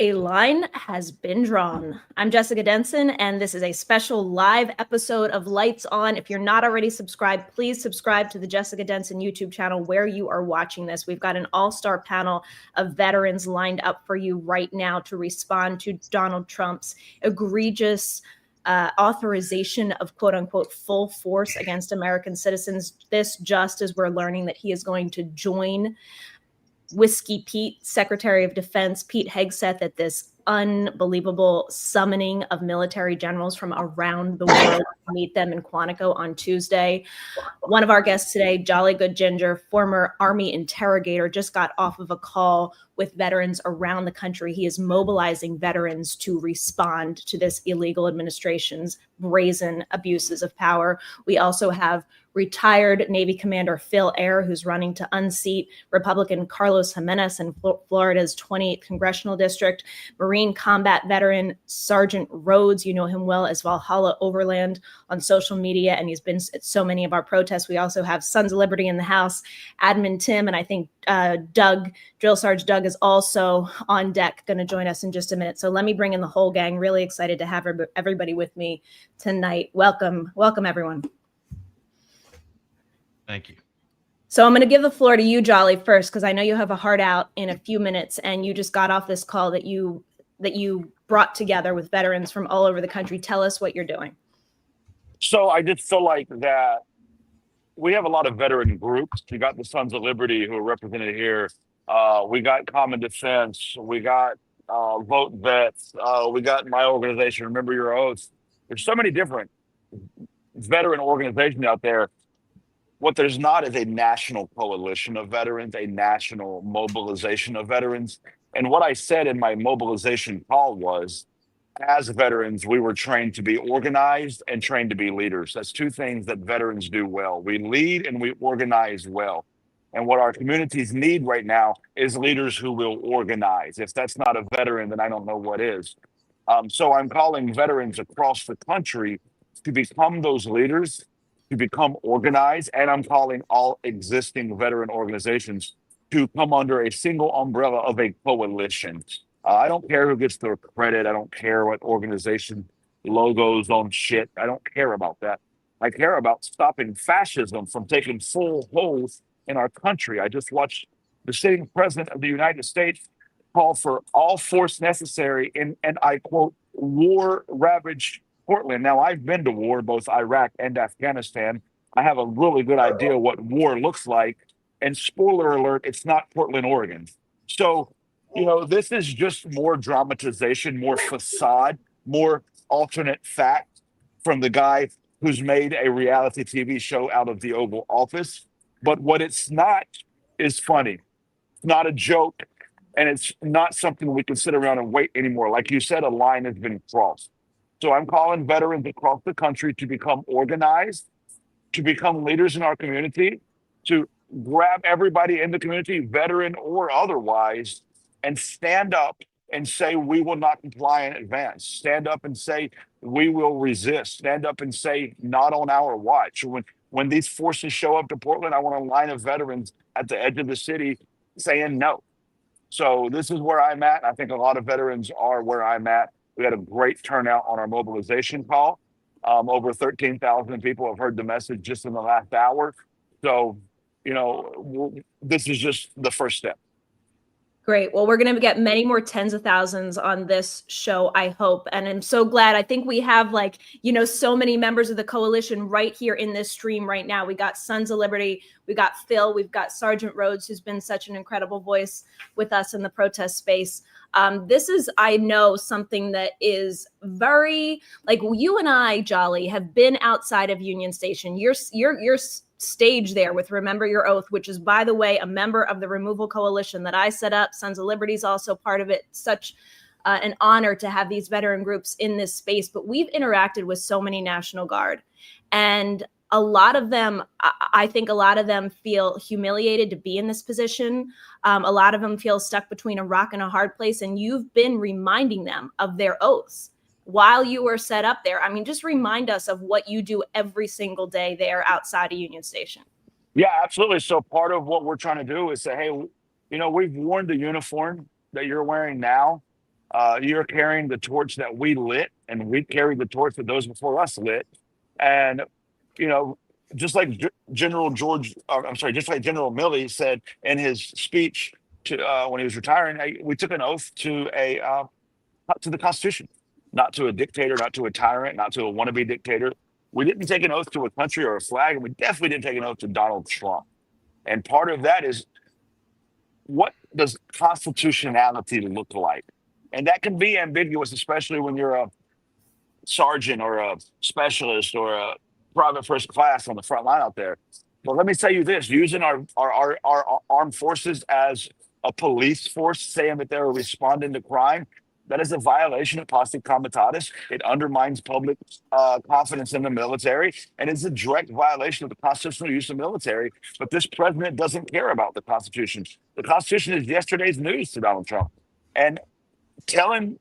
A line has been drawn. I'm Jessica Denson, and this is a special live episode of Lights On. If you're not already subscribed, please subscribe to the Jessica Denson YouTube channel where you are watching this. We've got an all-star panel of veterans lined up for you right now to respond to Donald Trump's egregious authorization of quote-unquote full force against American citizens. This just as we're learning that he is going to join Whiskey Pete, Secretary of Defense Pete Hegseth, at this unbelievable summoning of military generals from around the world to meet them in Quantico on Tuesday. One of our guests today, Jolly Good Ginger, former Army interrogator, just got off of a call with veterans around the country. He is mobilizing veterans to respond to this illegal administration's brazen abuses of power. We also have retired Navy Commander Phil Ehr, who's running to unseat Republican Carlos Jimenez in Florida's 28th Congressional District. Marine combat veteran Sergeant Rhodes, you know him well as Valhalla Overland on social media, and he's been at so many of our protests. We also have Sons of Liberty in the house, Admin Tim, and I think Doug, Drill Sarge Doug, is also on deck, going to join us in just a minute. So let me bring in the whole gang. Really excited to have everybody with me tonight. Welcome, everyone. Thank you. So I'm going to give the floor to you, Jolly, first, because I know you have a heart out in a few minutes, and you just got off this call that you brought together with veterans from all over the country. Tell us what you're doing. So I just feel like that we have a lot of veteran groups. We got the Sons of Liberty who are represented here. We got Common Defense. We got Vote Vets. We got my organization, Remember Your Oaths. There's so many different veteran organizations out there. What there's not is a national coalition of veterans, a national mobilization of veterans. And what I said in my mobilization call was, as veterans, we were trained to be organized and trained to be leaders. That's two things that veterans do well. We lead and we organize well. And what our communities need right now is leaders who will organize. If that's not a veteran, then I don't know what is. So I'm calling veterans across the country to become those leaders, to become organized, and I'm calling all existing veteran organizations to come under a single umbrella of a coalition. I don't care who gets the credit. I don't care what organization logos on shit. I don't care about that. I care about stopping fascism from taking full hold in our country. I just watched the sitting president of the United States call for all force necessary in, and I quote, war-ravaged Portland. Now, I've been to war, both Iraq and Afghanistan. I have a really good idea what war looks like. And spoiler alert, it's not Portland, Oregon. So, this is just more dramatization, more facade, more alternate fact from the guy who's made a reality TV show out of the Oval Office. But what it's not is funny. It's not a joke. And it's not something we can sit around and wait anymore. Like you said, a line has been crossed. So I'm calling veterans across the country to become organized, to become leaders in our community, to grab everybody in the community, veteran or otherwise, and stand up and say, we will not comply in advance. Stand up and say, we will resist. Stand up and say, not on our watch. When these forces show up to Portland, I want a line of veterans at the edge of the city saying no. So this is where I'm at. I think a lot of veterans are where I'm at. We had a great turnout on our mobilization call. Over 13,000 people have heard the message just in the last hour. So, this is just the first step. Great. Well, we're going to get many more tens of thousands on this show, I hope. And I'm so glad. I think we have so many members of the coalition right here in this stream right now. We got Sons of Liberty. We got Phil. We've got Sergeant Rhodes, who's been such an incredible voice with us in the protest space. This is, I know, something that is very, you and I, Jolly, have been outside of Union Station. You're stage there with Remember Your Oath, which is, by the way, a member of the removal coalition that I set up. Sons of Liberty is also part of it. Such an honor to have these veteran groups in this space. But we've interacted with so many National Guard, and a lot of them, I think a lot of them feel humiliated to be in this position. A lot of them feel stuck between a rock and a hard place. And you've been reminding them of their oaths while you were set up there. I mean, just remind us of what you do every single day there outside of Union Station. Yeah, absolutely. So part of what we're trying to do is say, hey, we've worn the uniform that you're wearing now. You're carrying the torch that we lit, and we carried the torch that those before us lit. And, you know, just like just like General Milley said in his speech when he was retiring, we took an oath to the Constitution, not to a dictator, not to a tyrant, not to a wannabe dictator. We didn't take an oath to a country or a flag, and we definitely didn't take an oath to Donald Trump. And part of that is, what does constitutionality look like? And that can be ambiguous, especially when you're a sergeant or a specialist or a private first class on the front line out there. But let me tell you this: using our armed forces as a police force, saying that they're responding to crime, that is a violation of posse comitatus. It undermines public confidence in the military, and it's a direct violation of the constitutional use of military. But this president doesn't care about the Constitution. The Constitution is yesterday's news to Donald Trump. And telling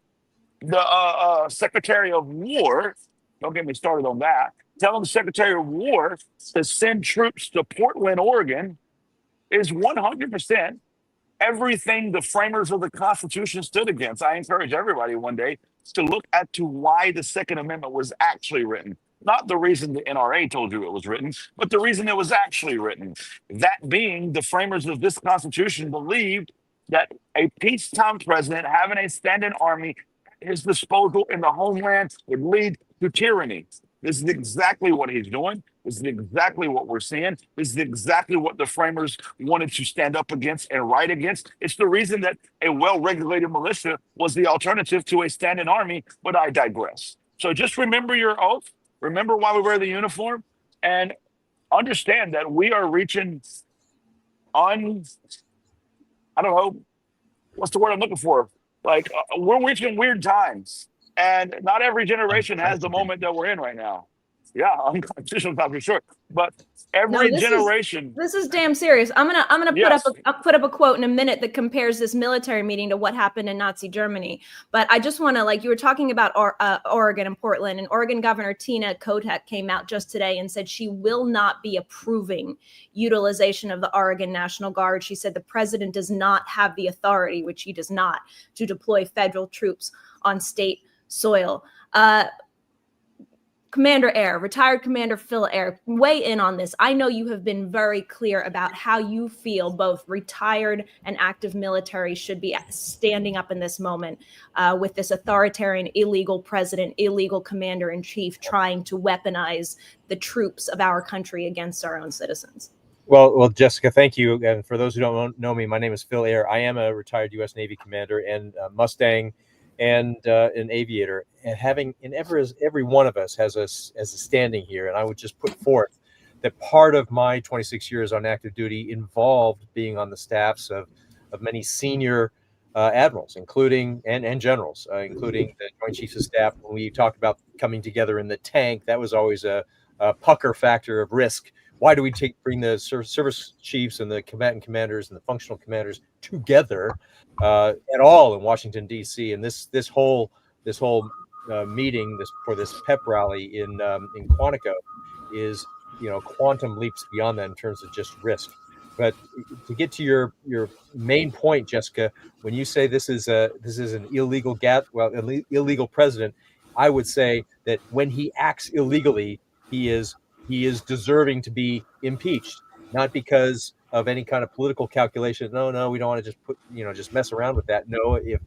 the Secretary of War, don't get me started on that, telling the Secretary of War to send troops to Portland, Oregon is 100% everything the framers of the Constitution stood against. I encourage everybody one day to look at to why the Second Amendment was actually written. Not the reason the NRA told you it was written, but the reason it was actually written. That being, the framers of this Constitution believed that a peacetime president having a standing army at his disposal in the homeland would lead to tyranny. This is exactly what he's doing. This is exactly what we're seeing. This is exactly what the framers wanted to stand up against and write against. It's the reason that a well-regulated militia was the alternative to a standing army, but I digress. So just remember your oath. Remember why we wear the uniform, and understand that we are reaching I don't know, what's the word I'm looking for? Like, we're reaching weird times, and not every generation has the moment that we're in right now. Yeah, unconstitutional for sure. But every generation. This is damn serious. I'm gonna Yes. put up a quote in a minute that compares this military meeting to what happened in Nazi Germany. But I just want to, like, you were talking about Oregon and Portland, and Oregon Governor Tina Kotek came out just today and said she will not be approving utilization of the Oregon National Guard. She said the president does not have the authority, which he does not, to deploy federal troops on state soil. Commander Ehr, retired Commander Phil Ehr, weigh in on this. I know you have been very clear about how you feel both retired and active military should be standing up in this moment with this authoritarian, illegal president, illegal commander-in-chief trying to weaponize the troops of our country against our own citizens. Well, Jessica, thank you. And for those who don't know me, my name is Phil Ehr. I am a retired U.S. Navy commander and Mustang and an aviator, and every one of us has as a standing here. And I would just put forth that part of my 26 years on active duty involved being on the staffs of many senior admirals, including and generals, including the Joint Chiefs of Staff. When we talked about coming together in the tank, that was always a pucker factor of risk. Why do we bring the service chiefs and the combatant commanders and the functional commanders together at all in Washington, D.C.? And this whole meeting for this pep rally in Quantico is, quantum leaps beyond that in terms of just risk. But to get to your main point, Jessica, when you say this is an illegal illegal president, I would say that when he acts illegally, he is deserving to be impeached, not because of any kind of political calculation. No, we don't want to just mess around with that. No, if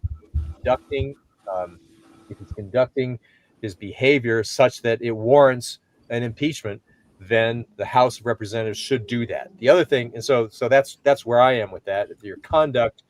he's conducting his behavior such that it warrants an impeachment, then the House of Representatives should do that. The other thing, and so that's where I am with that. If your conduct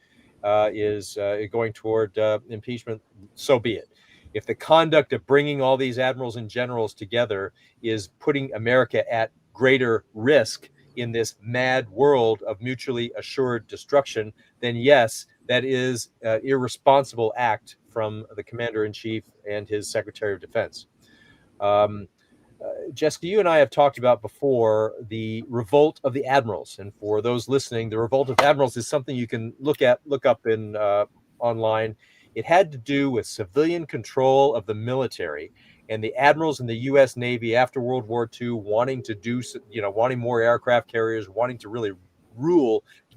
is going toward impeachment, so be it. If the conduct of bringing all these admirals and generals together is putting America at greater risk in this mad world of mutually assured destruction, then yes, that is an irresponsible act from the Commander-in-Chief and his Secretary of Defense. Jessica, you and I have talked about before the revolt of the admirals. And for those listening, the revolt of admirals is something you can look up in online. It had to do with civilian control of the military and the admirals in the U.S. Navy after World War II wanting more aircraft carriers, wanting to really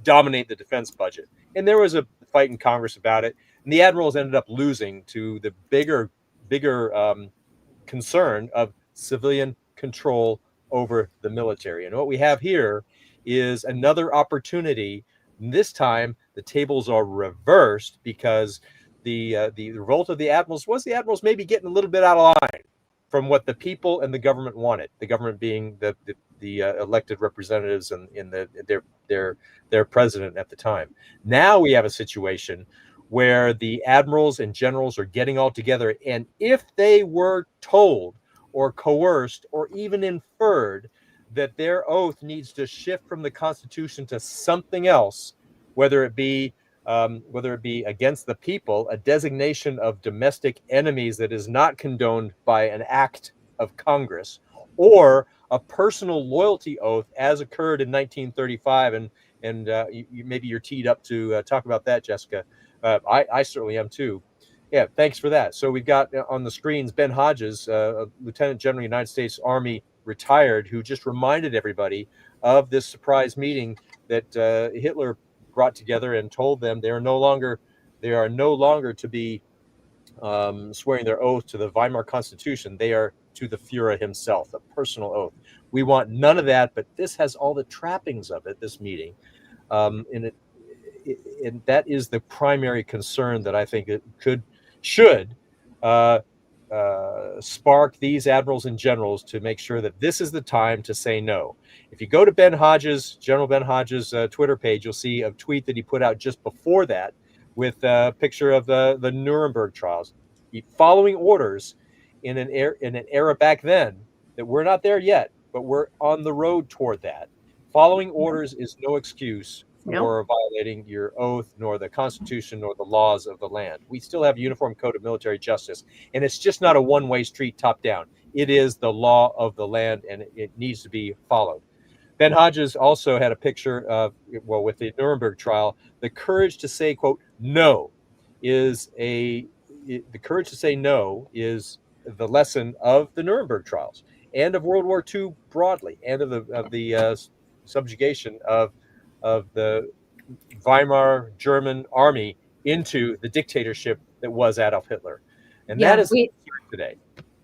dominate the defense budget. And there was a fight in Congress about it. And the admirals ended up losing to the bigger concern of civilian control over the military. And what we have here is another opportunity. This time, the tables are reversed because the revolt of the admirals was the admirals maybe getting a little bit out of line from what the people and the government wanted. The government being the elected representatives and in their president at the time. Now we have a situation where the admirals and generals are getting all together, and if they were told or coerced or even inferred that their oath needs to shift from the Constitution to something else, whether it be against the people, a designation of domestic enemies that is not condoned by an act of Congress, or a personal loyalty oath as occurred in 1935. And maybe you're teed up to talk about that, Jessica. I certainly am too. Yeah, thanks for that. So we've got on the screens Ben Hodges, Lieutenant General, United States Army, retired, who just reminded everybody of this surprise meeting that Hitler brought together and told them they are no longer to be swearing their oath to the Weimar Constitution. They are to the Führer himself, a personal oath. We want none of that, but this has all the trappings of it, this meeting. And that is the primary concern that I think it should spark these admirals and generals to make sure that this is the time to say no. If you go to General Ben Hodges' Twitter page, you'll see a tweet that he put out just before that with a picture of the Nuremberg trials, following orders in an era back then that we're not there yet, but we're on the road toward that. Following orders is no excuse for violating your oath, nor the Constitution, nor the laws of the land. We still have a uniform code of military justice, and it's just not a one-way street top down. It is the law of the land, and it needs to be followed. Ben Hodges also had a picture of, with the Nuremberg trial, the courage to say, quote, no is the courage to say no is the lesson of the Nuremberg trials and of World War II broadly, and of the subjugation of the Weimar German army into the dictatorship that was Adolf Hitler. And that is today.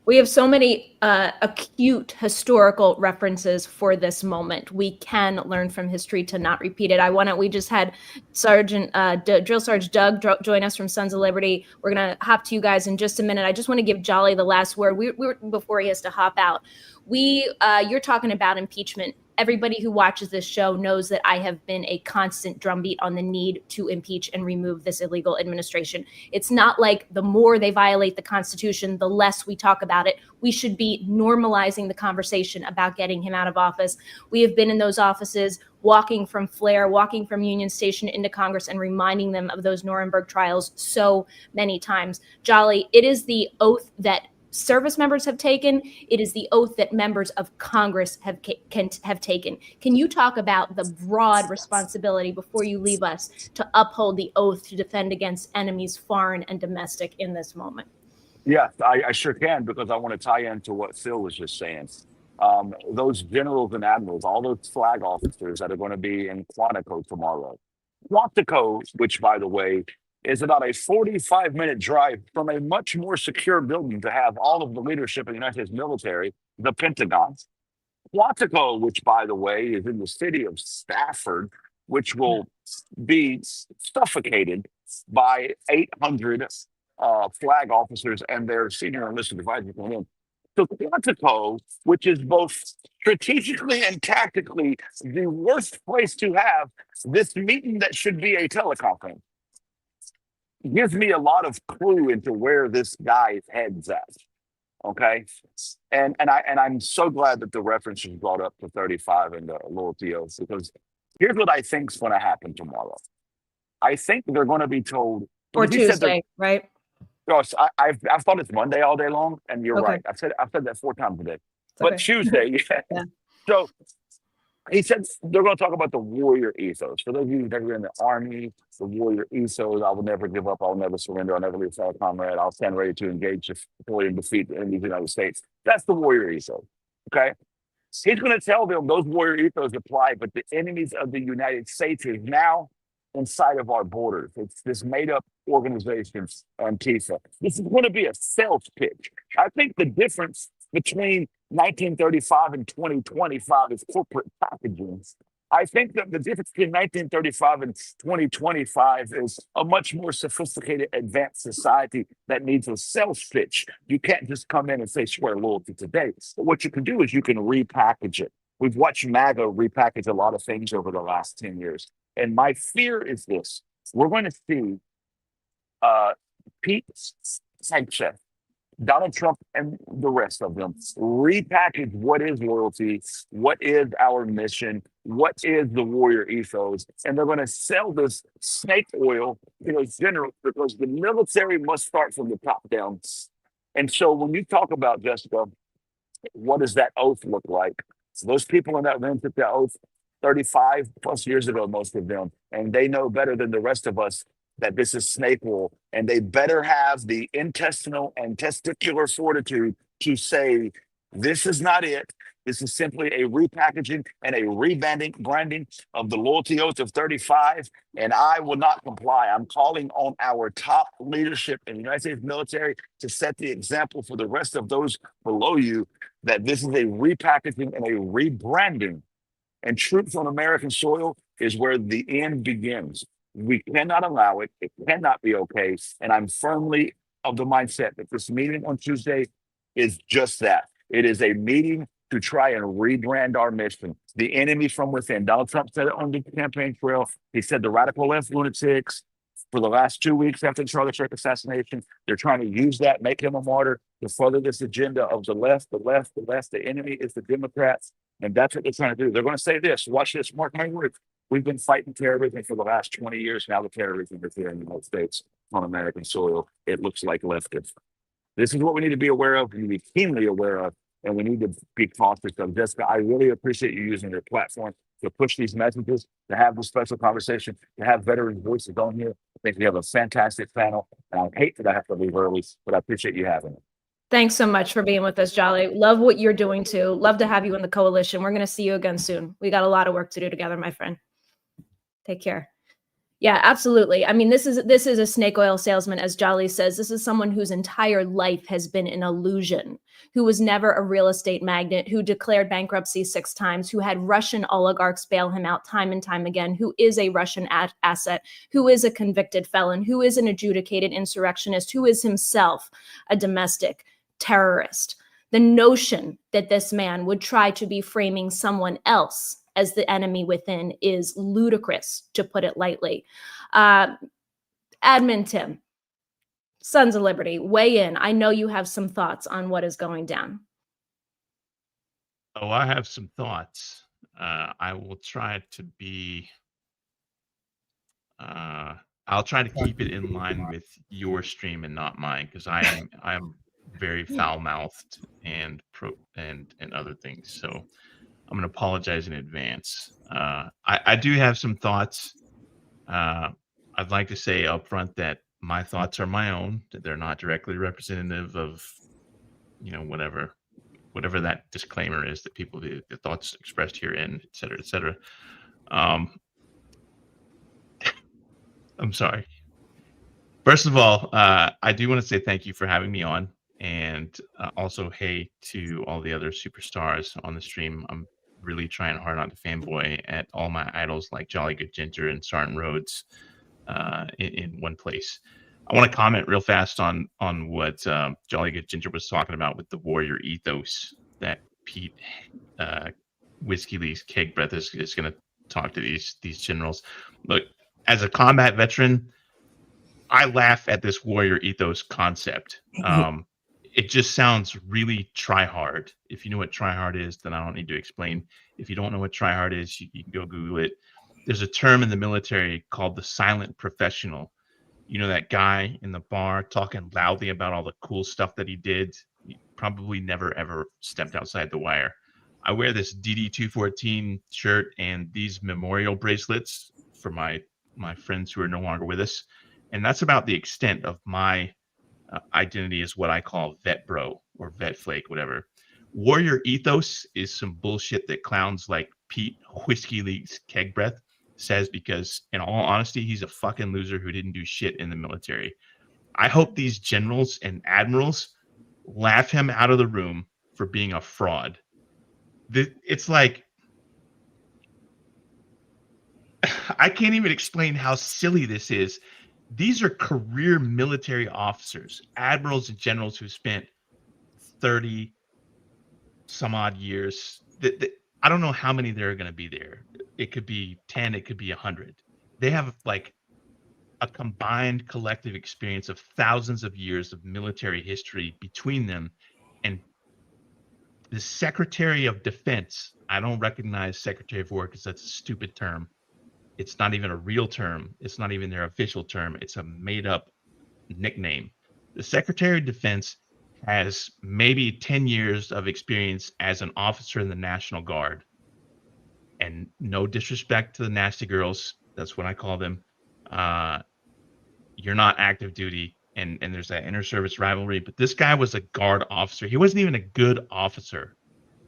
We have so many acute historical references for this moment. We can learn from history to not repeat it. We just had Drill Sarge Doug join us from Sons of Liberty. We're going to hop to you guys in just a minute. I just want to give Jolly the last word before he has to hop out. You're talking about impeachment. Everybody who watches this show knows that I have been a constant drumbeat on the need to impeach and remove this illegal administration. It's not like the more they violate the Constitution, the less we talk about it. We should be normalizing the conversation about getting him out of office. We have been in those offices, walking from Flair, walking from Union Station into Congress, and reminding them of those Nuremberg trials so many times. Jolly, it is the oath that service members have taken. It is the oath that members of Congress have taken. Can you talk about the broad responsibility before you leave us to uphold the oath to defend against enemies, foreign and domestic, in this moment? Yes, I sure can, because I want to tie into what Phil was just saying. Those generals and admirals, all those flag officers that are going to be in Quantico tomorrow. Quantico, which, by the way, is about a 45-minute drive from a much more secure building to have all of the leadership of the United States military, the Pentagon. Quantico, which, by the way, is in the city of Stafford, which will be suffocated by 800 flag officers and their senior enlisted advisors. So Quantico, which is both strategically and tactically the worst place to have this meeting that should be a teleconference, gives me a lot of clue into where this guy's head's at. Okay. And I'm so glad that the reference was brought up to 35 and the loyalty oath, because here's what I think is going to happen tomorrow. I think they're going to be told, or Tuesday, right? No, I've thought it's Monday all day long, and you're right. I've said that 4 times a day. But Tuesday, yeah. So he said they're going to talk about the warrior ethos. For those of you that are in the Army, the warrior ethos: I will never give up, I will never surrender, I'll never leave a comrade, I'll stand ready to engage, deploy, and defeat the enemies of the United States. That's the warrior ethos. Okay. He's going to tell them those warrior ethos apply, but the enemies of the United States is now inside of our borders. It's this made up organization, Antifa. This is going to be a sales pitch. I think the difference between 1935 and 2025 is corporate packaging. I think that the difference between 1935 and 2025 is a much more sophisticated, advanced society that needs a sales pitch. You can't just come in and say swear loyalty today. But what you can do is you can repackage it. We've watched MAGA repackage a lot of things over the last 10 years. And my fear is this. We're going to see Pete Hegseth, Donald Trump, and the rest of them repackage what is loyalty, what is our mission, what is the warrior ethos, and they're going to sell this snake oil, general, because the military must start from the top down. And so when you talk about, Jessica, what does that oath look like? So those people in that room took that oath 35 plus years ago, most of them, and they know better than the rest of us that this is snake oil, and they better have the intestinal and testicular fortitude to say, this is not it. This is simply a repackaging and a branding of the loyalty oath of 35, and I will not comply. I'm calling on our top leadership in the United States military to set the example for the rest of those below you that this is a repackaging and a rebranding. And troops on American soil is where the end begins. We cannot allow it. It cannot be okay. And I'm firmly of the mindset that this meeting on Tuesday is just that. It is a meeting to try and rebrand our mission. The enemy from within. Donald Trump said it on the campaign trail. He said the radical left lunatics for the last 2 weeks after the Charlie Kirk assassination, they're trying to use that, make him a martyr to further this agenda of the left. The enemy is the Democrats. And that's what they're trying to do. They're going to say this. Watch this. Mark my words. We've been fighting terrorism for the last 20 years. Now the terrorism is here in the United States on American soil. It looks like leftists. This is what we need to be aware of. We need to be keenly aware of, and we need to be cautious of. Jessica, I really appreciate you using your platform to push these messages, to have this special conversation, to have veteran voices on here. I think we have a fantastic panel, and I hate that I have to leave early, but I appreciate you having it. Thanks so much for being with us, Jolly. Love what you're doing too. Love to have you in the coalition. We're going to see you again soon. We got a lot of work to do together, my friend. Take care. Yeah, absolutely. I mean, this is a snake oil salesman, as Jolly says. This is someone whose entire life has been an illusion, who was never a real estate magnate, who declared bankruptcy 6 times, who had Russian oligarchs bail him out time and time again, who is a Russian asset, who is a convicted felon, who is an adjudicated insurrectionist, who is himself a domestic terrorist. The notion that this man would try to be framing someone else as the enemy within is ludicrous, to put it lightly. Admin Tim, Sons of Liberty, weigh in. I know you have some thoughts on what is going down. Oh, I have some thoughts. I will try to be, I'll try to keep it in line with your stream and not mine, because I am very foul-mouthed and other things. So I'm going to apologize in advance. I do have some thoughts. I'd like to say up front that my thoughts are my own, that they're not directly representative of, whatever that disclaimer is that people, the thoughts expressed herein, et cetera, et cetera. I'm sorry. First of all, I do want to say thank you for having me on. And also, hey to all the other superstars on the stream. I'm really trying hard not to fanboy at all my idols like Jolly Good Ginger and Sarge Rhodes in one place. I want to comment real fast on what Jolly Good Ginger was talking about with the warrior ethos that Pete Whiskey Lee's Keg Breath is going to talk to these generals. Look, as a combat veteran, I laugh at this warrior ethos concept. It just sounds really try hard. If you know what try hard is, then I don't need to explain. If you don't know what try hard is, you can go Google it. There's a term in the military called the silent professional. You know, that guy in the bar talking loudly about all the cool stuff that he did. He probably never, ever stepped outside the wire. I wear this DD-214 shirt and these memorial bracelets for my friends who are no longer with us. And that's about the extent of my identity, is what I call vet bro or vet flake, whatever. Warrior ethos is some bullshit that clowns like Pete Whiskey Lee's Keg Breath says, because in all honesty, he's a fucking loser who didn't do shit in the military. I hope these generals and admirals laugh him out of the room for being a fraud. It's like, I can't even explain how silly this is. These are career military officers, admirals and generals who spent 30 some odd years. I don't know how many there are going to be there. It could be 10, it could be 100. They have like a combined collective experience of thousands of years of military history between them. And the Secretary of Defense, I don't recognize Secretary of War because that's a stupid term. It's not even a real term. It's not even their official term. It's a made up nickname. The Secretary of Defense has maybe 10 years of experience as an officer in the National Guard. And no disrespect to the nasty girls, that's what I call them. You're not active duty, and there's that inter-service rivalry. But this guy was a guard officer. He wasn't even a good officer.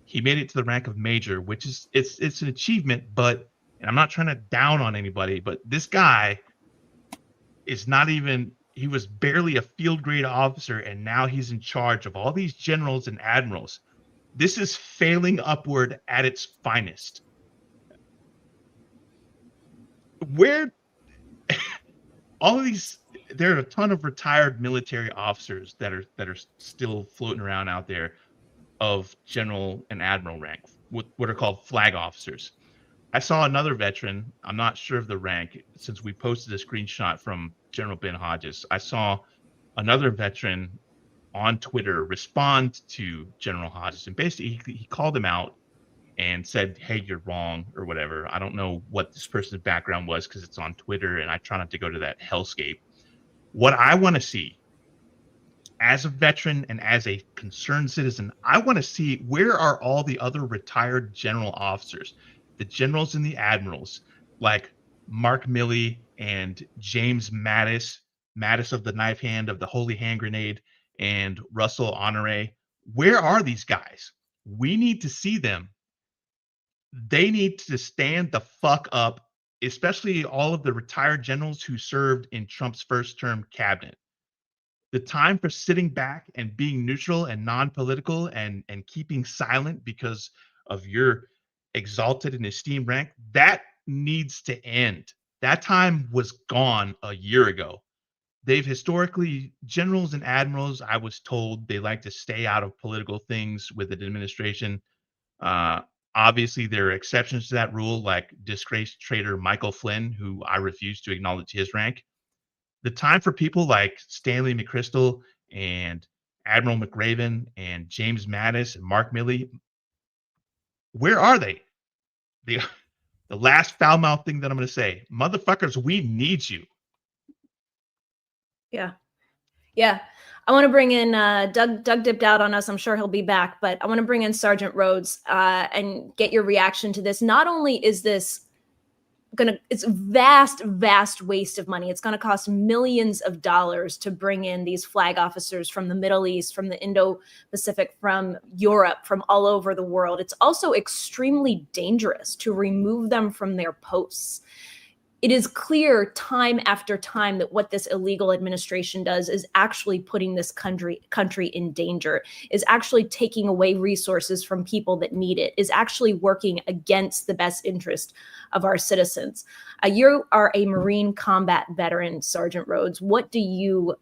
He made it to the rank of major, which is it's an achievement. But, and I'm not trying to down on anybody, but this guy is not even. He was barely a field grade officer, and now he's in charge of all these generals and admirals. This is failing upward at its finest. Where all of these, there are a ton of retired military officers that are still floating around out there of general and admiral rank, what are called flag officers. I saw another veteran, I'm not sure of the rank, since we posted a screenshot from General Ben Hodges. I saw another veteran on Twitter respond to General Hodges, and basically he called him out and said, hey, you're wrong, or whatever. I don't know what this person's background was because it's on Twitter, and I try not to go to that hellscape. What I want to see as a veteran and as a concerned citizen, I want to see, where are all the other retired general officers, the generals and the admirals, like Mark Milley and James Mattis of the Knife Hand, of the Holy Hand Grenade, and Russell Honore. Where are these guys? We need to see them. They need to stand the fuck up, especially all of the retired generals who served in Trump's first term cabinet. The time for sitting back and being neutral and non-political and keeping silent because of your exalted and esteemed rank, that needs to end. That time was gone a year ago. They've historically, generals and admirals, I was told, they like to stay out of political things with an administration. Obviously, there are exceptions to that rule, like disgraced traitor Michael Flynn, who I refuse to acknowledge his rank. The time for people like Stanley McChrystal and Admiral McRaven and James Mattis and Mark Milley, where are they? The last foul-mouthed thing that I'm going to say, motherfuckers, we need you. Yeah. I want to bring in Doug dipped out on us. I'm sure he'll be back, but I want to bring in Sergeant Rhodes and get your reaction to this. Not only is this it's a vast waste of money. It's going to cost millions of dollars to bring in these flag officers from the Middle East, from the Indo-Pacific, from Europe, from all over the world. It's also extremely dangerous to remove them from their posts. It is clear time after time that what this illegal administration does is actually putting this country in danger, is actually taking away resources from people that need it, is actually working against the best interest of our citizens. You are a Marine combat veteran, Sergeant Rhodes. What do you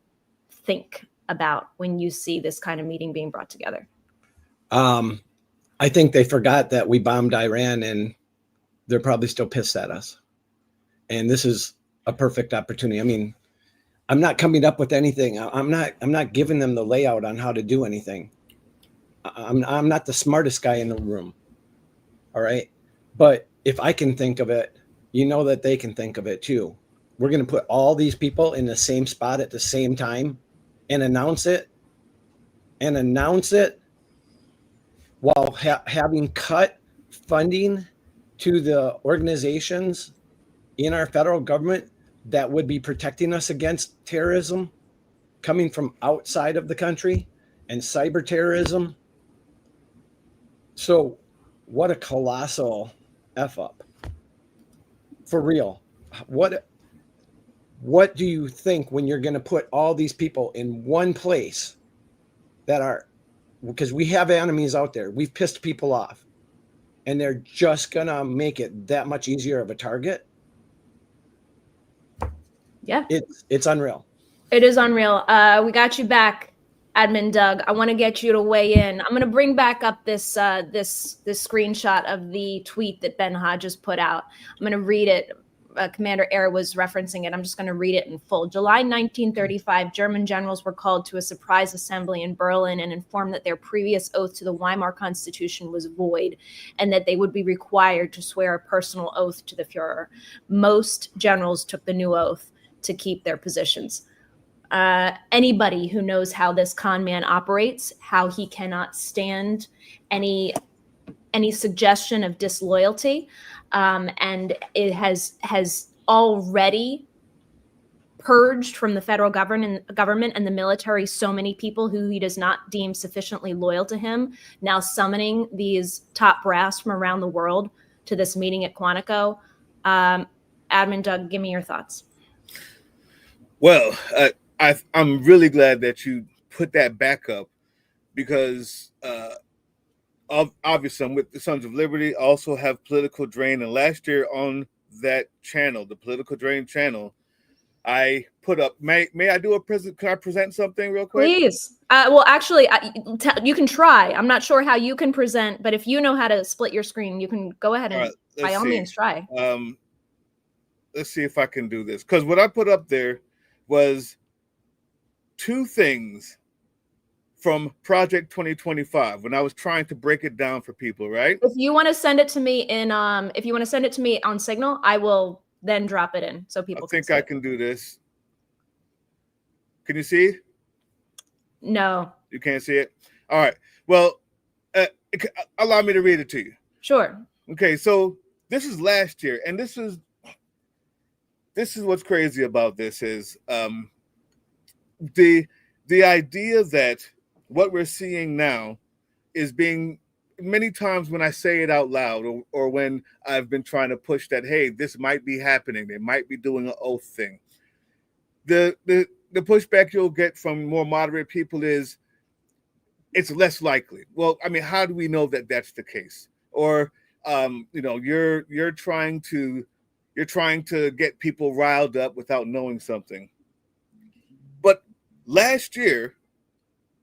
think about when you see this kind of meeting being brought together? I think they forgot that we bombed Iran, and they're probably still pissed at us. And this is a perfect opportunity. I mean, I'm not coming up with anything. I'm not giving them the layout on how to do anything. I'm not the smartest guy in the room. All right. But if I can think of it, you know that they can think of it too. We're going to put all these people in the same spot at the same time and announce it while having cut funding to the organizations in our federal government that would be protecting us against terrorism coming from outside of the country and cyber terrorism. So what a colossal F up. for real, what do you think when you're going to put all these people in one place that are, because we have enemies out there, we've pissed people off, and they're just going to make it that much easier of a target? Yeah, it's unreal. It is unreal. We got you back, Admin Doug. I want to get you to weigh in. I'm going to bring back up this screenshot of the tweet that Ben Hodges put out. I'm going to read it. Commander Ehr was referencing it. I'm just going to read it in full. July 1935, German generals were called to a surprise assembly in Berlin and informed that their previous oath to the Weimar Constitution was void and that they would be required to swear a personal oath to the Fuhrer. Most generals took the new oath to keep their positions. Anybody who knows how this con man operates, how he cannot stand any suggestion of disloyalty, and it has already purged from the federal government and the military so many people who he does not deem sufficiently loyal to him, now summoning these top brass from around the world to this meeting at Quantico. Admin Doug, give me your thoughts. Well, I'm really glad that you put that back up, because obviously I'm with the Sons of Liberty. I also have Political Drain, and last year on that channel, the Political Drain channel, I put up. May I do a present? Can I present something real quick? Please. Well, actually, you can try. I'm not sure how you can present, but if you know how to split your screen, you can go ahead and by all means try. Let's see if I can do this, because what I put up there was two things from Project 2025 when I was trying to break it down for people, right? If you want to send it to me if you want to send it to me on Signal, I will then drop it in so people can see. I can do this. Can you see? No. You can't see it? All right. Well, allow me to read it to you. Sure. Okay, so this is last year, and this is what's crazy about this is the idea that what we're seeing now is being, many times when I say it out loud, or when I've been trying to push that, hey, this might be happening, they might be doing an oath thing, the pushback you'll get from more moderate people is it's less likely. Well, I mean, how do we know that that's the case? Or you're trying to get people riled up without knowing something. But last year,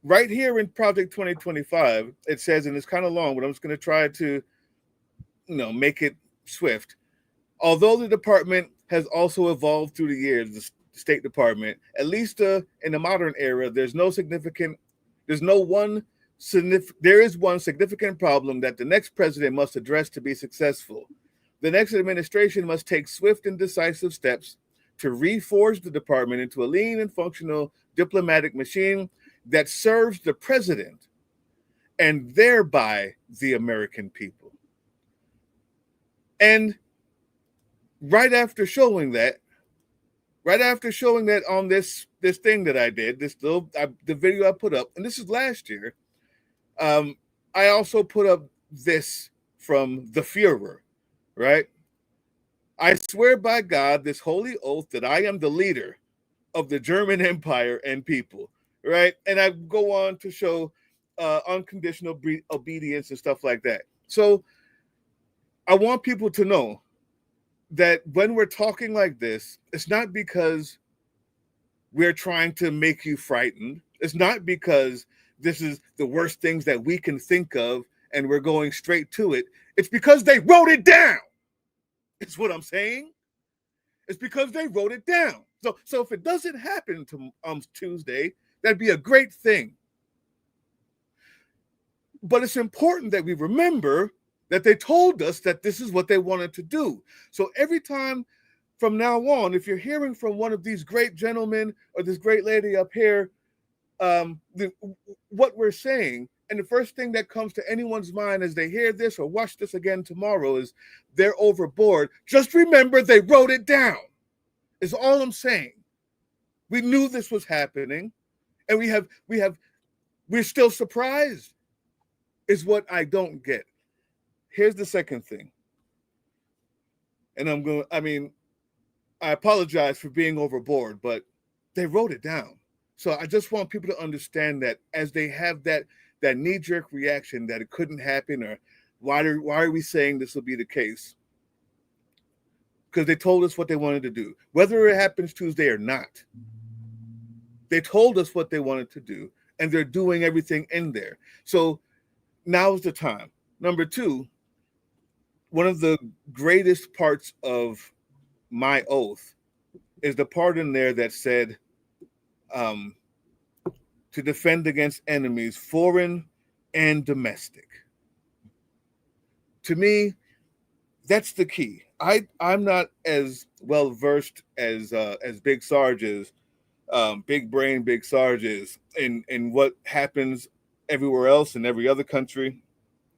right here in Project 2025, it says, and it's kind of long, but I'm just going to try to, make it swift. Although the department has also evolved through the years, the State Department, at least in the modern era, there is one significant problem that the next president must address to be successful. The next administration must take swift and decisive steps to reforge the department into a lean and functional diplomatic machine that serves the president and thereby the American people. And right after showing that on this thing that I did, the video I put up, and this is last year, I also put up this from the Fuhrer, right? I swear by God, this holy oath, that I am the leader of the German Empire and people, right? And I go on to show unconditional obedience and stuff like that. So I want people to know that when we're talking like this, it's not because we're trying to make you frightened. It's not because this is the worst things that we can think of and we're going straight to it. It's because they wrote it down. It's what I'm saying. It's because they wrote it down. So if it doesn't happen to Tuesday, that'd be a great thing. But it's important that we remember that they told us that this is what they wanted to do. So every time from now on, if you're hearing from one of these great gentlemen or this great lady up here, what we're saying, and the first thing that comes to anyone's mind as they hear this or watch this again tomorrow is they're overboard, just remember they wrote it down, is all I'm saying. We knew this was happening, and we're still surprised, is what I don't get. Here's the second thing. And I apologize for being overboard, but they wrote it down. So I just want people to understand that as they have that knee-jerk reaction that it couldn't happen, or why are we saying this will be the case? Because they told us what they wanted to do. Whether it happens Tuesday or not, they told us what they wanted to do, and they're doing everything in there. So now's the time. Number two, one of the greatest parts of my oath is the part in there that said, to defend against enemies, foreign and domestic. To me, that's the key. I'm not as well versed as Big Sarge is, Big Brain Big Sarge is, in what happens everywhere else in every other country,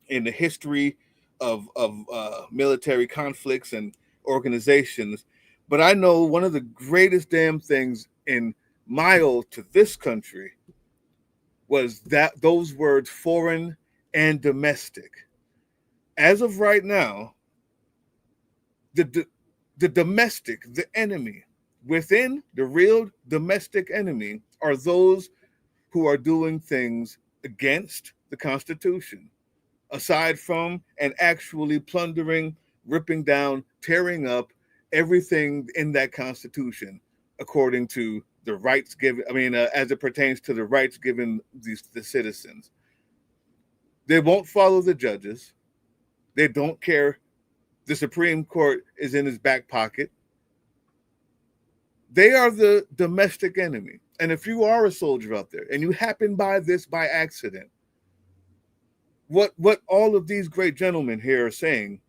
in the history of military conflicts and organizations. But I know one of the greatest damn things in my oath to this country was that those words, foreign and domestic. As of right now, the domestic, the enemy within the real domestic enemy are those who are doing things against the Constitution, aside from and actually plundering, ripping down, tearing up everything in that Constitution according to the rights given, as it pertains to the rights given the citizens. They won't follow the judges. They don't care. The Supreme Court is in his back pocket. They are the domestic enemy. And if you are a soldier out there and you happen by this by accident, what all of these great gentlemen here are saying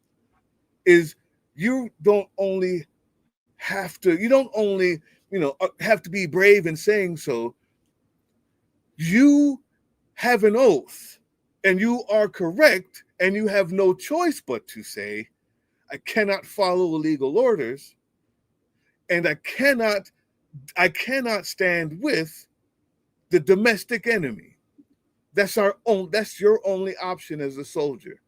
is you don't only have to be brave in saying so. You have an oath and you are correct, and you have no choice but to say, I cannot follow illegal orders, and I cannot stand with the domestic enemy. That's your only option as a soldier.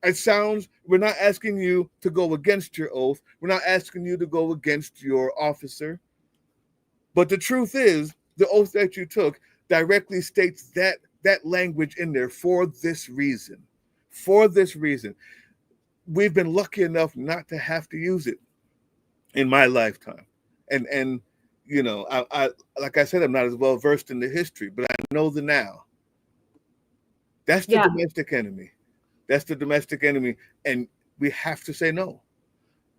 It sounds, we're not asking you to go against your oath. We're not asking you to go against your officer. But the truth is, the oath that you took directly states that language in there for this reason. For this reason. We've been lucky enough not to have to use it in my lifetime. And I like I said, I'm not as well versed in the history, but I know the now. That's the domestic enemy. That's the domestic enemy, and we have to say no.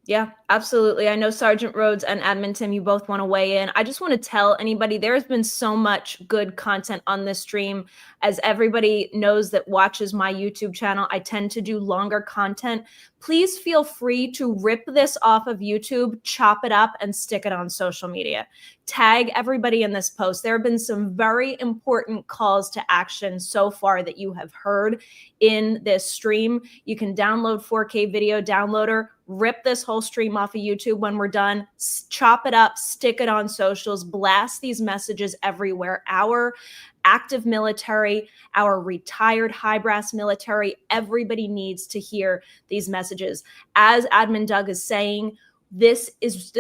Yeah, absolutely. I know Sergeant Rhodes and Admin Tim, you both want to weigh in. I just want to tell anybody there's been so much good content on this stream. As everybody knows that watches my YouTube channel, I tend to do longer content. Please feel free to rip this off of YouTube, chop it up, and stick it on social media. Tag everybody in this post. There have been some very important calls to action so far that you have heard in this stream. You can download 4K video downloader, rip this whole stream off of YouTube when we're done, chop it up, stick it on socials, blast these messages everywhere. Our active military, our retired high brass military, everybody needs to hear these messages. As Admin Doug is saying, this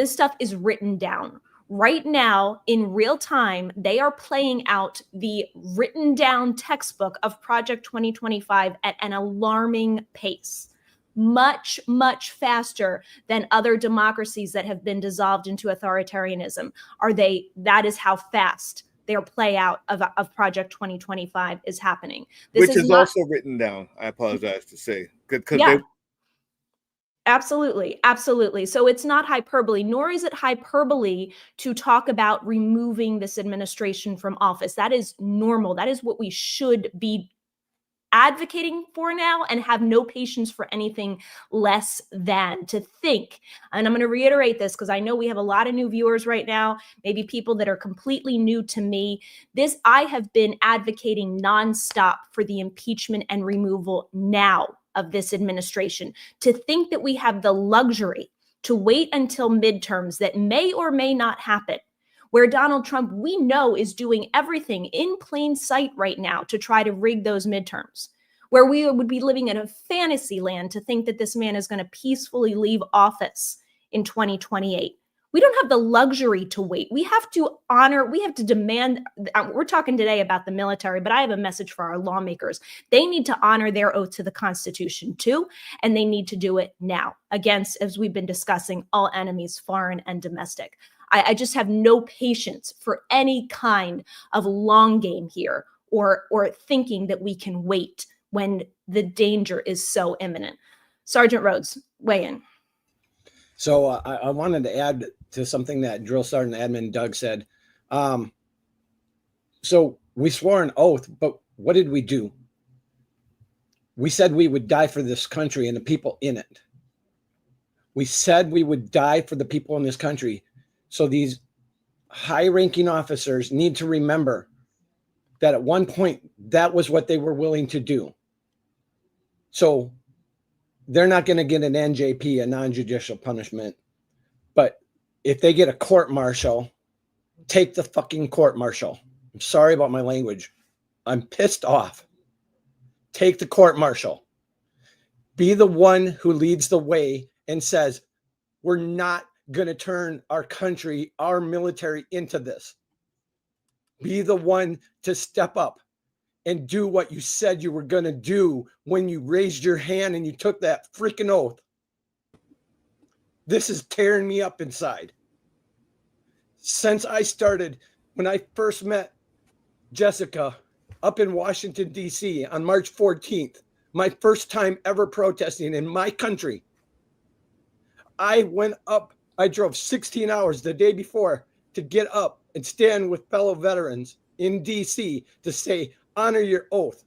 stuff is written down. Right now, in real time, they are playing out the written down textbook of Project 2025 at an alarming pace. Much, much faster than other democracies that have been dissolved into authoritarianism. That is how fast their play out of Project 2025 is happening. Which is also written down, I apologize to say. Absolutely. Absolutely. So it's not hyperbole, nor is it hyperbole to talk about removing this administration from office. That is normal. That is what we should be advocating for now, and have no patience for anything less than to think. And I'm going to reiterate this because I know we have a lot of new viewers right now, maybe people that are completely new to me. I have been advocating nonstop for the impeachment and removal now of this administration. To think that we have the luxury to wait until midterms that may or may not happen, where Donald Trump, we know, is doing everything in plain sight right now to try to rig those midterms, where we would be living in a fantasy land to think that this man is going to peacefully leave office in 2028. We don't have the luxury to wait. We have to honor, we have to demand. We're talking today about the military, but I have a message for our lawmakers. They need to honor their oath to the Constitution too, and they need to do it now against, as we've been discussing, all enemies, foreign and domestic. I just have no patience for any kind of long game here or thinking that we can wait when the danger is so imminent. Sergeant Rhodes, weigh in. So I wanted to add to something that Drill Sergeant Admin Doug said. So we swore an oath, but what did we do? We said we would die for this country and the people in it. We said we would die for the people in this country. So these high-ranking officers need to remember that at one point, that was what they were willing to do. So they're not going to get an NJP, a non-judicial punishment. But if they get a court-martial, take the fucking court-martial. I'm sorry about my language. I'm pissed off. Take the court-martial. Be the one who leads the way and says, we're not going to turn our country, our military into this. Be the one to step up and do what you said you were going to do when you raised your hand and you took that freaking oath. This is tearing me up inside. Since I started, when I first met Jessica up in Washington, D.C. on March 14th, my first time ever protesting in my country, I went up, I drove 16 hours the day before to get up and stand with fellow veterans in D.C. to say, honor your oath.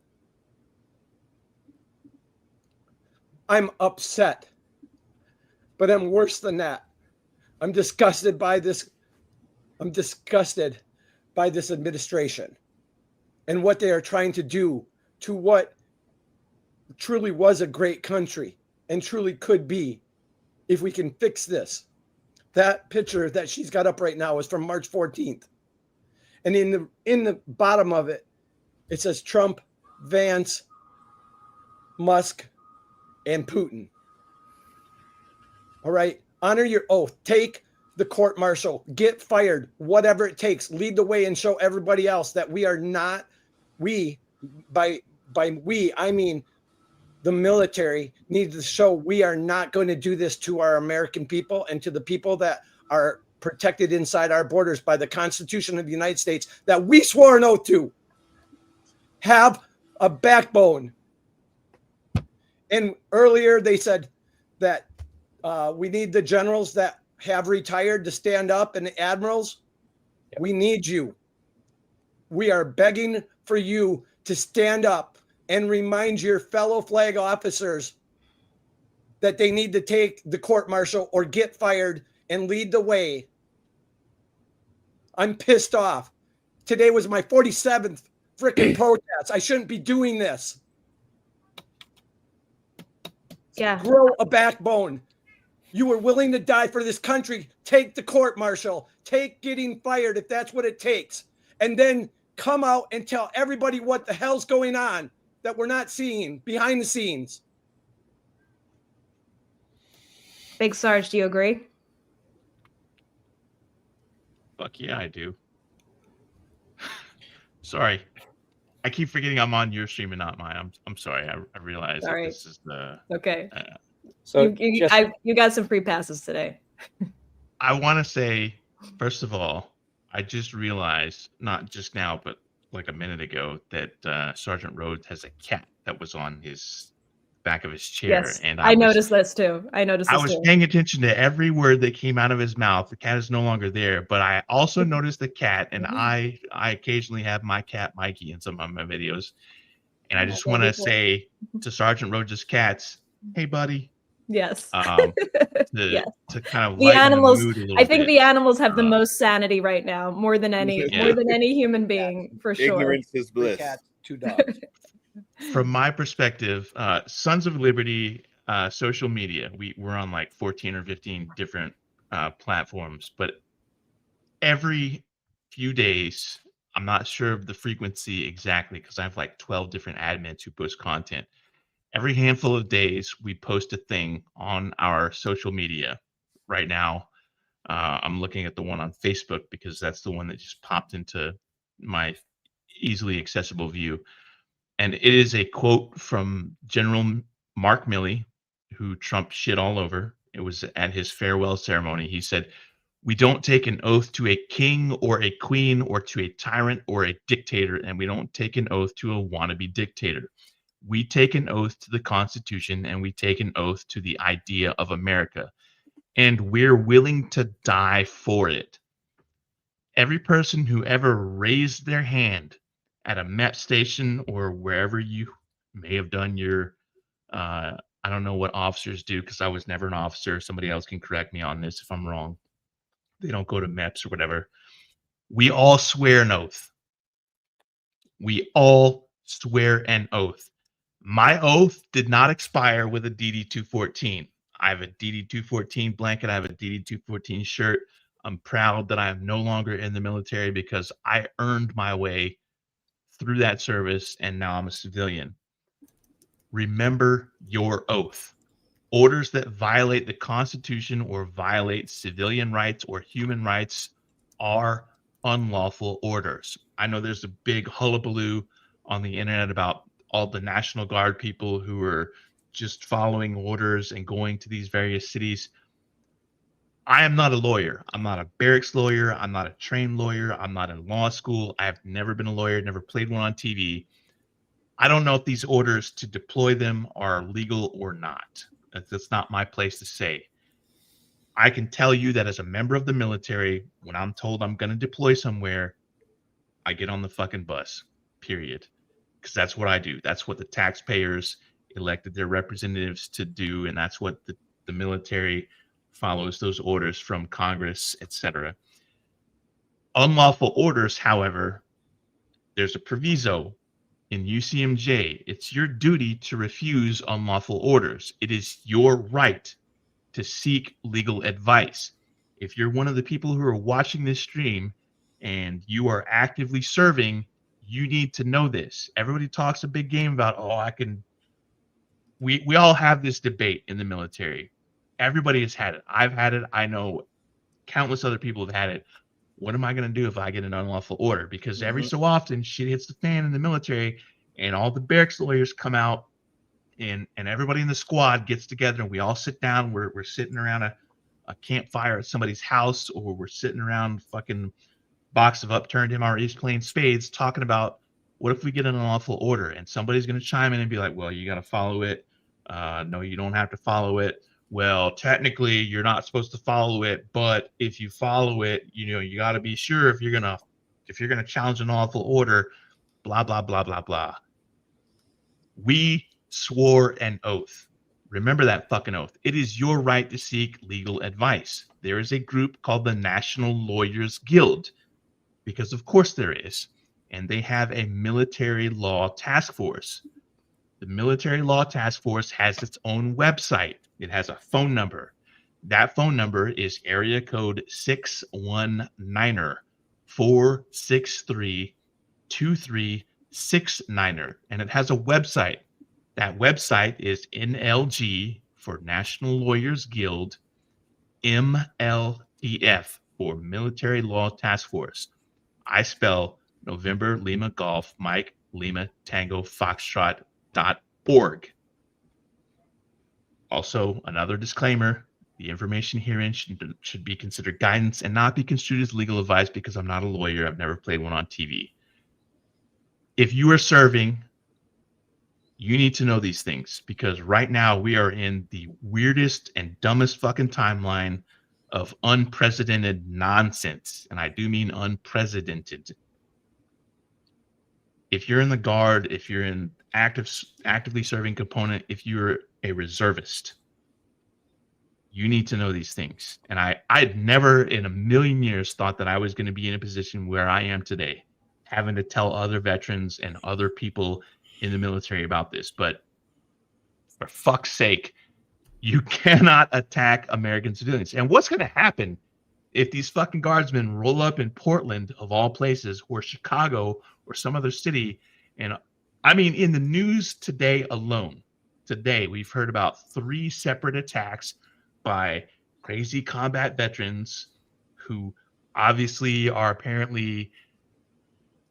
I'm upset, but I'm worse than that. I'm disgusted by this. I'm disgusted by this administration and what they are trying to do to what truly was a great country and truly could be if we can fix this. That picture that she's got up right now is from March 14th. And in the bottom of it, it says Trump, Vance, Musk, and Putin. All right. Honor your oath. Take the court-martial. Get fired. Whatever it takes. Lead the way and show everybody else that we are not, by we, I mean the military needs to show we are not going to do this to our American people and to the people that are protected inside our borders by the Constitution of the United States that we swore an oath to. Have a backbone. And earlier they said that we need the generals that have retired to stand up and the admirals. Yep. We need you. We are begging for you to stand up and remind your fellow flag officers that they need to take the court-martial or get fired and lead the way. I'm pissed off. Today was my 47th freaking protest. I shouldn't be doing this. Yeah. Grow a backbone. You were willing to die for this country. Take the court-martial. Take getting fired if that's what it takes. And then come out and tell everybody what the hell's going on that we're not seeing behind the scenes. Big Sarge, do you agree? Fuck yeah, I do. Sorry. I keep forgetting I'm on your stream and not mine. I'm sorry. I realize that this is the... Okay. So you got some free passes today. I want to say, first of all, I just realized, not just now, but like a minute ago, that Sergeant Rhodes has a cat that was on his back of his chair. Yes, and I noticed this too. I was paying attention to every word that came out of his mouth. The cat is no longer there, but I also noticed the cat, and I occasionally have my cat Mikey in some of my videos. And I just want to say to Sergeant Rhodes' cats, hey, buddy. Yes. To kind of the animals. The mood a little I think bit. The animals have the most sanity right now, more than any human being, for sure. Ignorance is bliss. Cat, 2 dogs. From my perspective, Sons of Liberty social media, we're on like 14 or 15 different platforms, but every few days, I'm not sure of the frequency exactly because I have like 12 different admins who post content. Every handful of days, we post a thing on our social media right now. I'm looking at the one on Facebook because that's the one that just popped into my easily accessible view. And it is a quote from General Mark Milley, who Trump shit all over. It was at his farewell ceremony. He said, "We don't take an oath to a king or a queen or to a tyrant or a dictator, and we don't take an oath to a wannabe dictator. We take an oath to the Constitution, and we take an oath to the idea of America, and we're willing to die for it." Every person who ever raised their hand at a MEP station or wherever you may have done your, I don't know what officers do because I was never an officer. Somebody else can correct me on this if I'm wrong. They don't go to MEPs or whatever. We all swear an oath. We all swear an oath. My oath did not expire with a DD-214. I have a DD-214 blanket. I have a DD-214 shirt. I'm proud that I am no longer in the military because I earned my way through that service, and now I'm a civilian. Remember your oath. Orders that violate the Constitution or violate civilian rights or human rights are unlawful orders. I know there's a big hullabaloo on the internet about all the National Guard people who are just following orders and going to these various cities. I am not a lawyer. I'm not a barracks lawyer. I'm not a trained lawyer. I'm not in law school. I have never been a lawyer, never played one on TV. I don't know if these orders to deploy them are legal or not. That's not my place to say. I can tell you that as a member of the military, when I'm told I'm going to deploy somewhere, I get on the fucking bus, period. Because that's what I do. That's what the taxpayers elected their representatives to do, and that's what the military follows, those orders from Congress, etc. Unlawful orders, however, there's a proviso in UCMJ. It's your duty to refuse unlawful orders. It is your right to seek legal advice. If you're one of the people who are watching this stream and you are actively serving, you need to know this. Everybody talks a big game about, we all have this debate in the military. Everybody has had it. I've had it. I know countless other people have had it. What am I going to do if I get an unlawful order? Because every so often shit hits the fan in the military and all the barracks lawyers come out and everybody in the squad gets together and we all sit down. We're sitting around a campfire at somebody's house, or we're sitting around fucking box of upturned MREs playing spades talking about what if we get an unlawful order, and somebody's going to chime in and be like, well, you got to follow it. No, you don't have to follow it. Well, technically you're not supposed to follow it, but if you follow it, you got to be sure if you're going to challenge an unlawful order, blah, blah, blah, blah, blah. We swore an oath. Remember that fucking oath. It is your right to seek legal advice. There is a group called the National Lawyers Guild, because of course there is, and they have a military law task force. The military law task force has its own website. It has a phone number. That phone number is area code 619-463-2369, and it has a website. That website is NLG for National Lawyers Guild, MLTF for Military Law Task Force. I spell November Lima Golf Mike Lima Tango Foxtrot.org. Also, another disclaimer: the information herein should be considered guidance and not be construed as legal advice, because I'm not a lawyer. I've never played one on TV. If you are serving, you need to know these things, because right now we are in the weirdest and dumbest fucking timeline of unprecedented nonsense. And I do mean unprecedented. If you're in the Guard, if you're in actively serving component, if you're a reservist, you need to know these things. And I'd never in a million years thought that I was going to be in a position where I am today, having to tell other veterans and other people in the military about this. But for fuck's sake, you cannot attack American civilians. And what's going to happen if these fucking guardsmen roll up in Portland, of all places, or Chicago, or some other city? And I mean, in the news today alone, we've heard about 3 separate attacks by crazy combat veterans who obviously are apparently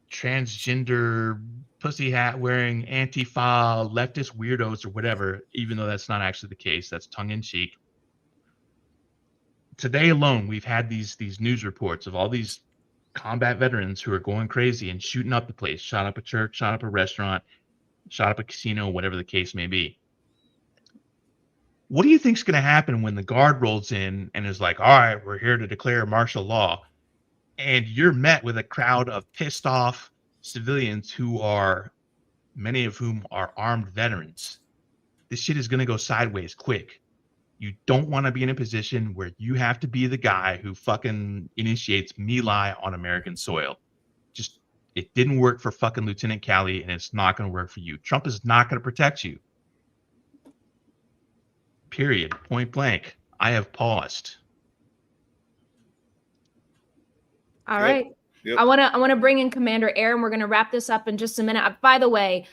transgender, pussy hat wearing, Antifa, leftist weirdos or whatever, even though that's not actually the case. That's tongue in cheek. Today alone, we've had these news reports of all these combat veterans who are going crazy and shooting up the place, shot up a church, shot up a restaurant, shot up a casino, whatever the case may be. What do you think's going to happen when the guard rolls in and is like, all right, we're here to declare martial law, and you're met with a crowd of pissed off civilians who are, many of whom are armed veterans? This shit is going to go sideways quick. You don't want to be in a position where you have to be the guy who fucking initiates My Lai on American soil. Just, it didn't work for fucking Lieutenant Calley, and it's not going to work for you. Trump is not going to protect you. Period. Point blank. I have paused. All right. Yep. I want to bring in Commander Ehr, and we're going to wrap this up in just a minute. By the way,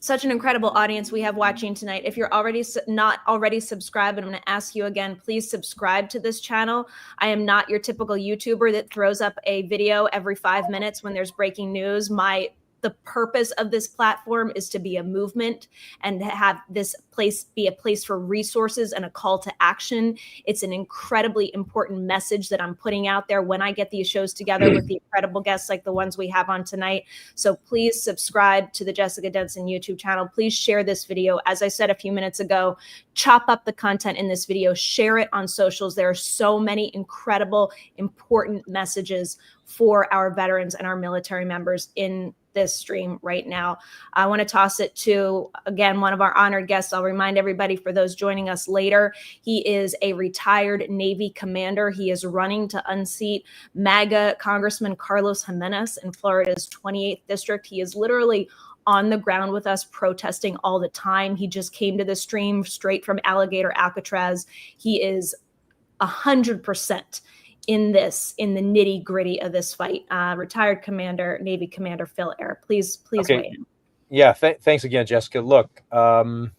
such an incredible audience we have watching tonight. If you're already not already subscribed, I'm going to ask you again, please subscribe to this channel. I am not your typical YouTuber that throws up a video every 5 minutes when there's breaking news. The purpose of this platform is to be a movement and have this place be a place for resources and a call to action. It's an incredibly important message that I'm putting out there when I get these shows together with the incredible guests like the ones we have on tonight. So please subscribe to the Jessica Denson YouTube channel. Please share this video. As I said a few minutes ago, chop up the content in this video, share it on socials. There are so many incredible, important messages for our veterans and our military members in this stream right now. I want to toss it to, again, one of our honored guests. I'll remind everybody, for those joining us later, he is a retired Navy commander. He is running to unseat MAGA Congressman Carlos Jimenez in Florida's 28th district. He is literally on the ground with us protesting all the time. He just came to the stream straight from Alligator Alcatraz. He is 100% in the nitty gritty of this fight. Retired commander, Navy Commander Phil Ehr. Please Okay. weigh in. Yeah, thanks again, Jessica. Look,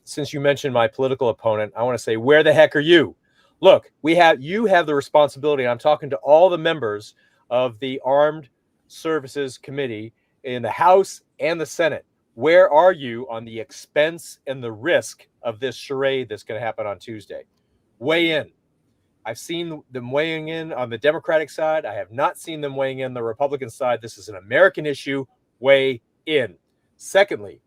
since you mentioned my political opponent, I want to say, where the heck are you? Look, you have the responsibility. I'm talking to all the members of the Armed Services Committee in the House and the Senate. Where are you on the expense and the risk of this charade that's going to happen on Tuesday? Weigh in. I've seen them weighing in on the Democratic side. I have not seen them weighing in the Republican side. This is an American issue. Weigh in. Secondly,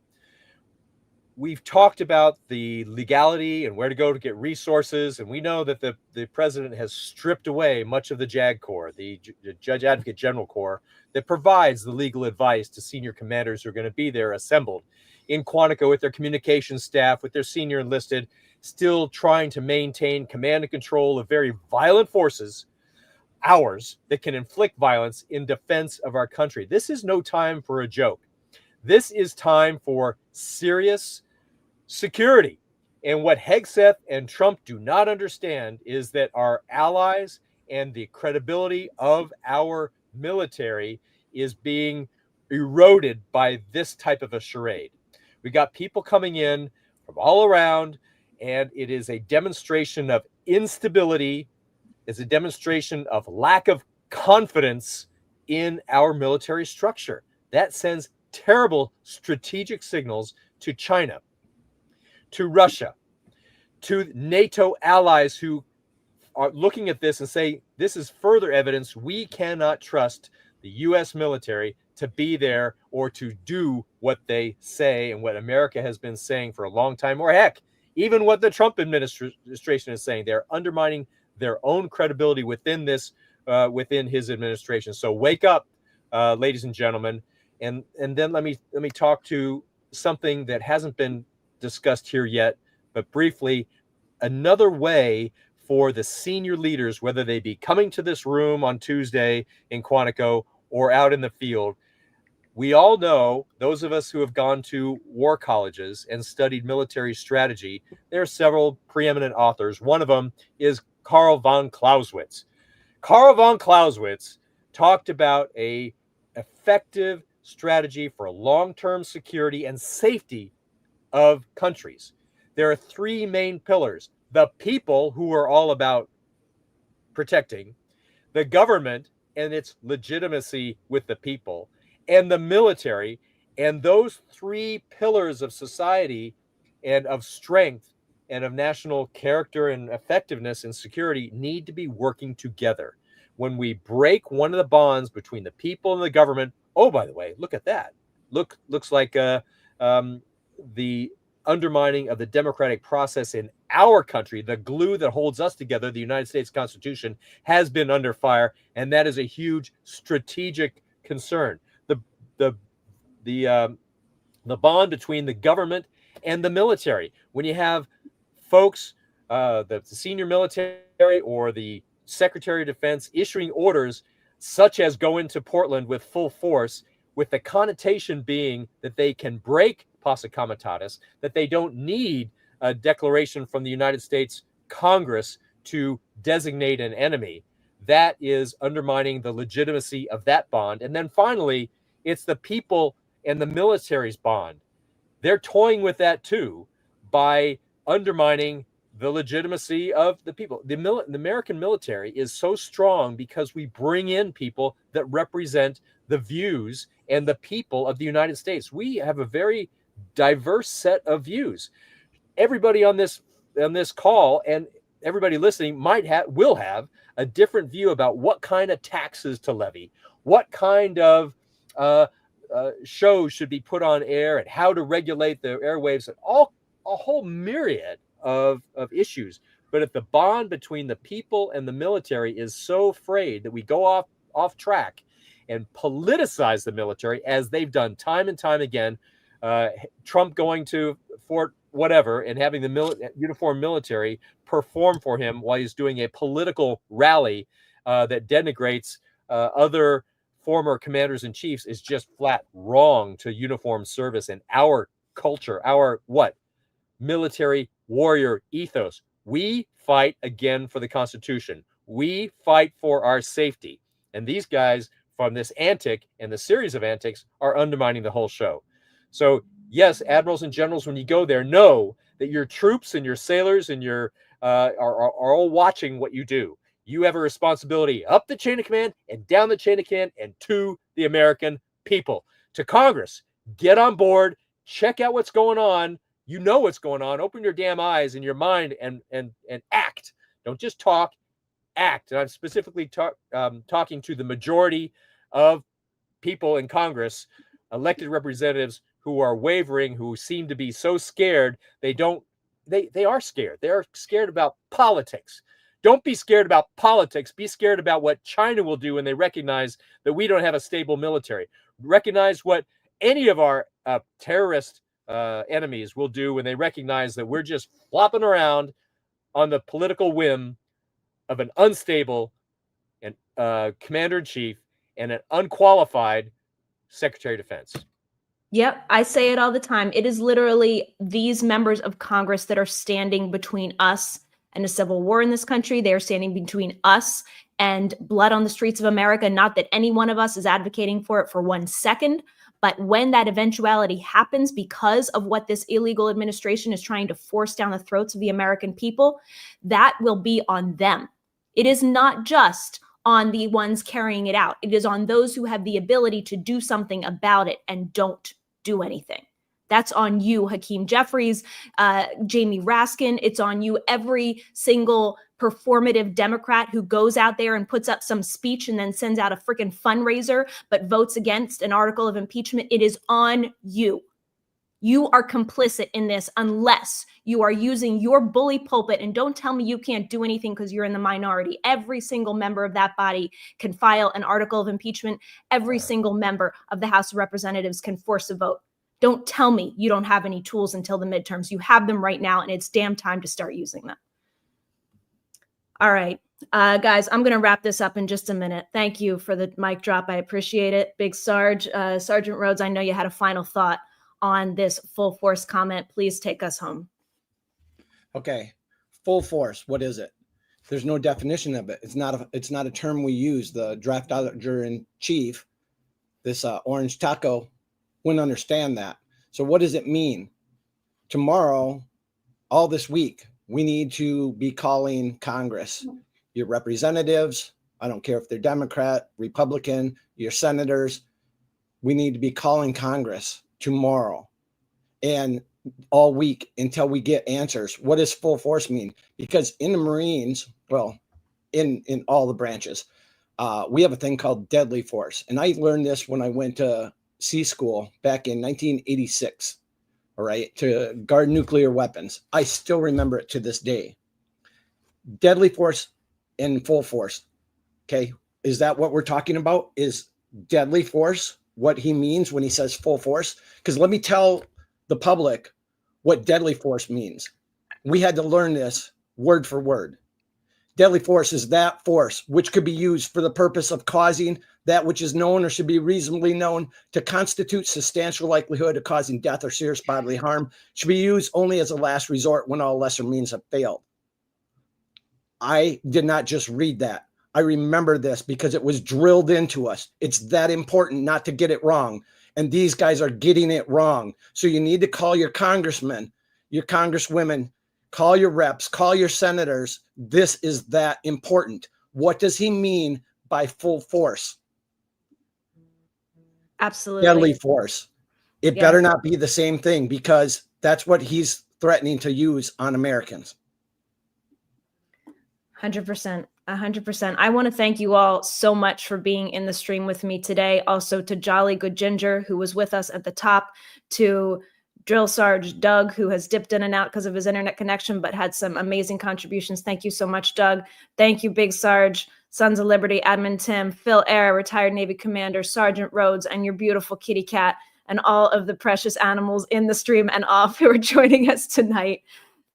we've talked about the legality and where to go to get resources, and we know that the president has stripped away much of the JAG Corps, the Judge Advocate General Corps, that provides the legal advice to senior commanders who are going to be there assembled in Quantico with their communications staff, with their senior enlisted, still trying to maintain command and control of very violent forces, ours, that can inflict violence in defense of our country. This is no time for a joke. This is time for serious security. And what Hegseth and Trump do not understand is that our allies and the credibility of our military is being eroded by this type of a charade. We got people coming in from all around, and it is a demonstration of instability. It's a demonstration of lack of confidence in our military structure. That sends terrible strategic signals to China, to Russia, to NATO allies who are looking at this and say, this is further evidence we cannot trust the U.S. military to be there or to do what they say and what America has been saying for a long time, or heck, even what the Trump administration is saying. They're undermining their own credibility within this, within his administration. So wake up, ladies and gentlemen, and then let me talk to something that hasn't been discussed here yet, but briefly, another way for the senior leaders, whether they be coming to this room on Tuesday in Quantico or out in the field. We all know, those of us who have gone to war colleges and studied military strategy, there are several preeminent authors. One of them is Karl von Clausewitz. Karl von Clausewitz talked about an effective strategy for long-term security and safety of countries. There are three main pillars. The people, who are all about protecting, the government and its legitimacy with the people, and the military. And those three pillars of society and of strength and of national character and effectiveness and security need to be working together. When we break one of the bonds between the people and the government, oh, by the way, look at that. Looks like the undermining of the democratic process in our country, the glue that holds us together, the United States Constitution, has been under fire, and that is a huge strategic concern. The bond between the government and the military. When you have folks, the senior military or the Secretary of Defense issuing orders such as go into Portland with full force, with the connotation being that they can break posse comitatus, that they don't need a declaration from the United States Congress to designate an enemy, that is undermining the legitimacy of that bond. And then finally, it's the people and the military's bond. They're toying with that too by undermining the legitimacy of the people. The American military is so strong because we bring in people that represent the views and the people of the United States. We have a very diverse set of views. Everybody on this call and everybody listening will have a different view about what kind of taxes to levy, what kind of shows should be put on air, and how to regulate the airwaves, and a whole myriad of issues. But if the bond between the people and the military is so frayed that we go off track and politicize the military, as they've done time and time again, Trump going to Fort whatever and having the uniformed military perform for him while he's doing a political rally that denigrates other former commanders in chiefs, is just flat wrong to uniformed service and our culture, our military warrior ethos. We fight again for the Constitution. We fight for our safety. And these guys from this antic and the series of antics are undermining the whole show. So yes, admirals and generals, when you go there, know that your troops and your sailors and your are all watching what you do. You have a responsibility up the chain of command and down the chain of command and to the American people. To Congress, get on board, check out what's going on. You know what's going on. Open your damn eyes and your mind and act. Don't just talk, act. And I'm specifically talking to the majority of people in Congress, elected representatives who are wavering, who seem to be so scared. They are scared. They are scared about politics. Don't be scared about politics. Be scared about what China will do when they recognize that we don't have a stable military. Recognize what any of our terrorist enemies will do when they recognize that we're just flopping around on the political whim of an unstable and commander-in-chief and an unqualified Secretary of Defense. Yep, I say it all the time. It is literally these members of Congress that are standing between us and a civil war in this country. They are standing between us and blood on the streets of America. Not that any one of us is advocating for it for 1 second, but when that eventuality happens because of what this illegal administration is trying to force down the throats of the American people, that will be on them. It is not just on the ones carrying it out. It is on those who have the ability to do something about it and don't do anything. That's on you, Hakeem Jeffries, Jamie Raskin. It's on you, every single performative Democrat who goes out there and puts up some speech and then sends out a freaking fundraiser, but votes against an article of impeachment. It is on you. You are complicit in this unless you are using your bully pulpit. And don't tell me you can't do anything because you're in the minority. Every single member of that body can file an article of impeachment. Every single member of the House of Representatives can force a vote. Don't tell me you don't have any tools until the midterms. You have them right now, and it's damn time to start using them. All right, guys, I'm going to wrap this up in just a minute. Thank you for the mic drop. I appreciate it. Big Sarge, Sergeant Rhodes, I know you had a final thought on this full force comment. Please take us home. Okay, full force. What is it? There's no definition of it. It's not a term we use. The draft dodger in chief, this orange taco, wouldn't understand that. So what does it mean? Tomorrow, all this week, we need to be calling Congress your representatives, I don't care if they're Democrat, Republican, your senators, we need to be calling Congress tomorrow and all week until we get answers. What does full force mean? Because in the Marines, well, in all the branches, we have a thing called deadly force. And I learned this when I went to sea school back in 1986, all right, to guard nuclear weapons. I still remember it to this day. Deadly force and full force. Okay. Is that what we're talking about? Is deadly force what he means when he says full force? Because let me tell the public what deadly force means. We had to learn this word for word. Deadly force is that force which could be used for the purpose of causing that which is known or should be reasonably known to constitute substantial likelihood of causing death or serious bodily harm, should be used only as a last resort when all lesser means have failed. I did not just read that. I remember this because it was drilled into us. It's that important not to get it wrong. And these guys are getting it wrong. So you need to call your congressmen, your congresswomen, call your reps, call your senators. This is that important. What does he mean by full force? Absolutely. Deadly force. It better not be the same thing, because that's what he's threatening to use on Americans. 100%. 100%. I want to thank you all so much for being in the stream with me today. Also to Jolly Good Ginger, who was with us at the top, to Drill Sarge Doug, who has dipped in and out because of his internet connection, but had some amazing contributions. Thank you so much, Doug. Thank you, Big Sarge, Sons of Liberty, Admin Tim, Phil Ehr, retired Navy Commander, Sergeant Rhodes, and your beautiful kitty cat, and all of the precious animals in the stream and off who are joining us tonight.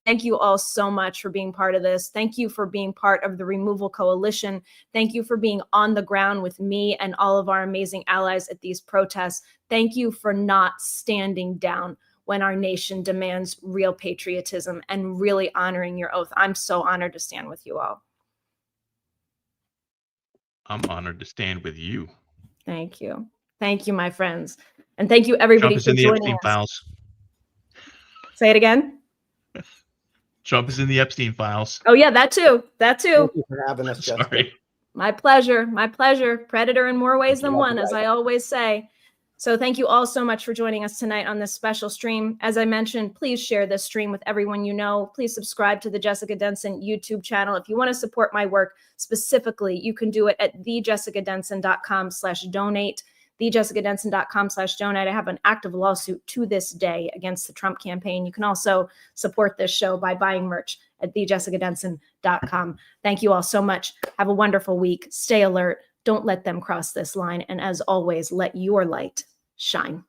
Thank you all so much for being part of this. Thank you for being part of the Removal Coalition. Thank you for being on the ground with me and all of our amazing allies at these protests. Thank you for not standing down when our nation demands real patriotism and really honoring your oath. I'm so honored to stand with you all. I'm honored to stand with you. Thank you. Thank you, my friends. And thank you, everybody, Trump is for in the joining Epstein us. files. Say it again. Trump is in the Epstein files. Oh, yeah, that too. That too. Thank you for having us, Jessica. Sorry. My pleasure. My pleasure. Predator in more ways than one, as I always say. So thank you all so much for joining us tonight on this special stream. As I mentioned, please share this stream with everyone you know. Please subscribe to the Jessica Denson YouTube channel. If you want to support my work specifically, you can do it at thejessicadenson.com/donate. thejessicadenson.com/donate. I have an active lawsuit to this day against the Trump campaign. You can also support this show by buying merch at thejessicadenson.com. Thank you all so much. Have a wonderful week. Stay alert. Don't let them cross this line. And as always, let your light shine.